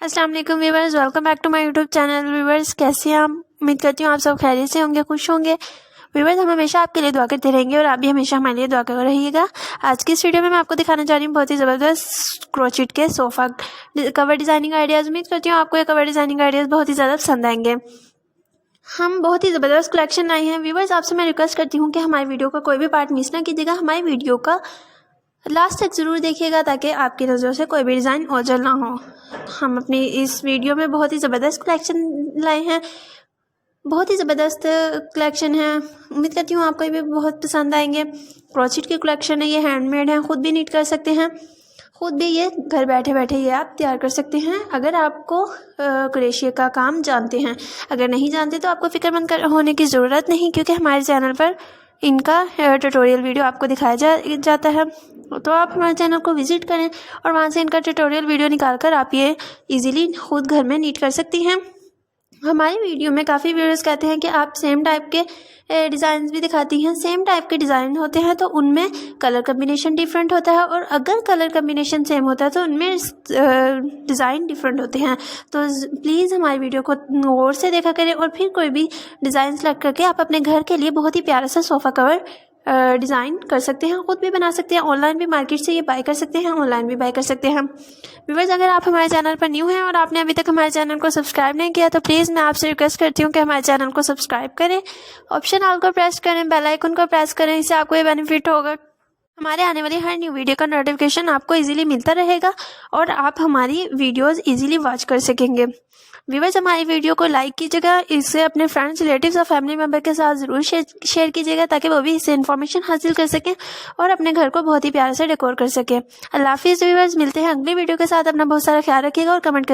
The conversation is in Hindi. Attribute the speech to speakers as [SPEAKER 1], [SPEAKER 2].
[SPEAKER 1] अस्सलाम वालेकुम viewers, welcome back to my YouTube channel. Viewers, कैसे हैं आप? उम्मीद करती हूँ आप सब खैरियत से होंगे, खुश होंगे। व्यूवर्स, हम हमेशा आपके लिए दुआ करते रहेंगे और आप भी हमेशा हमारे लिए दुआ कर रहिएगा। आज की इस वीडियो में मैं आपको दिखाना चाह रही हूँ बहुत ही ज़बरदस्त क्रोचेट के सोफ़ा कवर डिज़ाइनिंग आइडियाज़। उम्मीद करती हूँ आपको ये कवर डिज़ाइनिंग आइडियाज़ बहुत ही ज़्यादा पसंद आएंगे। हम बहुत ही ज़बरदस्त कलेक्शन लाए हैं। व्यूवर्स, आपसे मैं रिक्वेस्ट करती हूँ कि हमारी वीडियो का कोई भी पार्ट मिस ना कीजिएगा। हमारी वीडियो का लास्ट तक ज़रूर देखिएगा ताकि आपकी नज़रों से कोई भी डिज़ाइन ओझल ना हो। हम अपनी इस वीडियो में बहुत ही ज़बरदस्त कलेक्शन लाए हैं, बहुत ही ज़बरदस्त कलेक्शन है। उम्मीद करती हूँ आपको ये भी बहुत पसंद आएंगे। क्रोचेट की कलेक्शन है, ये हैंडमेड है, ख़ुद भी नीट कर सकते हैं, ख़ुद भी ये घर बैठे बैठे ये आप तैयार कर सकते हैं अगर आपको क्रोशिया का काम जानते हैं। अगर नहीं जानते तो आपको फ़िक्रमंद होने की ज़रूरत नहीं, क्योंकि हमारे चैनल पर इनका ट्यूटोरियल वीडियो आपको दिखाया जाता है। तो आप हमारे चैनल को विज़िट करें और वहाँ से इनका ट्यूटोरियल वीडियो निकाल कर आप ये इजीली खुद घर में नीट कर सकती हैं। हमारी वीडियो में काफ़ी व्यूअर्स कहते हैं कि आप सेम टाइप के डिज़ाइन भी दिखाती हैं। सेम टाइप के डिज़ाइन होते हैं तो उनमें कलर कम्बिनेशन डिफरेंट होता है, और अगर कलर कम्बिनेशन सेम होता है तो उनमें डिज़ाइन डिफरेंट होते हैं। तो प्लीज़ हमारी वीडियो को गौर से देखा करें और फिर कोई भी डिज़ाइन सेलेक्ट करके आप अपने घर के लिए बहुत ही प्यारा सा सोफ़ा कवर डिज़ाइन कर सकते हैं, ख़ुद भी बना सकते हैं। ऑनलाइन भी मार्केट से ये बाय कर सकते हैं, ऑनलाइन भी बाय कर सकते हैं। व्यूअर्स, अगर आप हमारे चैनल पर न्यू हैं और आपने अभी तक हमारे चैनल को सब्सक्राइब नहीं किया तो प्लीज़ मैं आपसे रिक्वेस्ट करती हूँ कि हमारे चैनल को सब्सक्राइब करें, ऑप्शन ऑल को प्रेस करें, बेल आइकन को प्रेस करें। इससे आपको ये बेनिफिट होगा, हमारे आने वाली हर न्यू वीडियो का नोटिफिकेशन आपको इजीली मिलता रहेगा और आप हमारी वीडियोस इजीली वॉच कर सकेंगे। व्यूअर्स, हमारी वीडियो को लाइक कीजिएगा, इसे अपने फ्रेंड्स, रिलेटिव्स और फैमिली मेम्बर के साथ ज़रूर शेयर कीजिएगा ताकि वो भी इससे इन्फॉर्मेशन हासिल कर सकें और अपने घर को बहुत ही प्यार से डेकोर कर सकें। अल्लाह हाफिज़ व्यूअर्स, मिलते हैं अगली वीडियो के साथ। अपना बहुत सारा ख्याल रखिएगा और कमेंट कर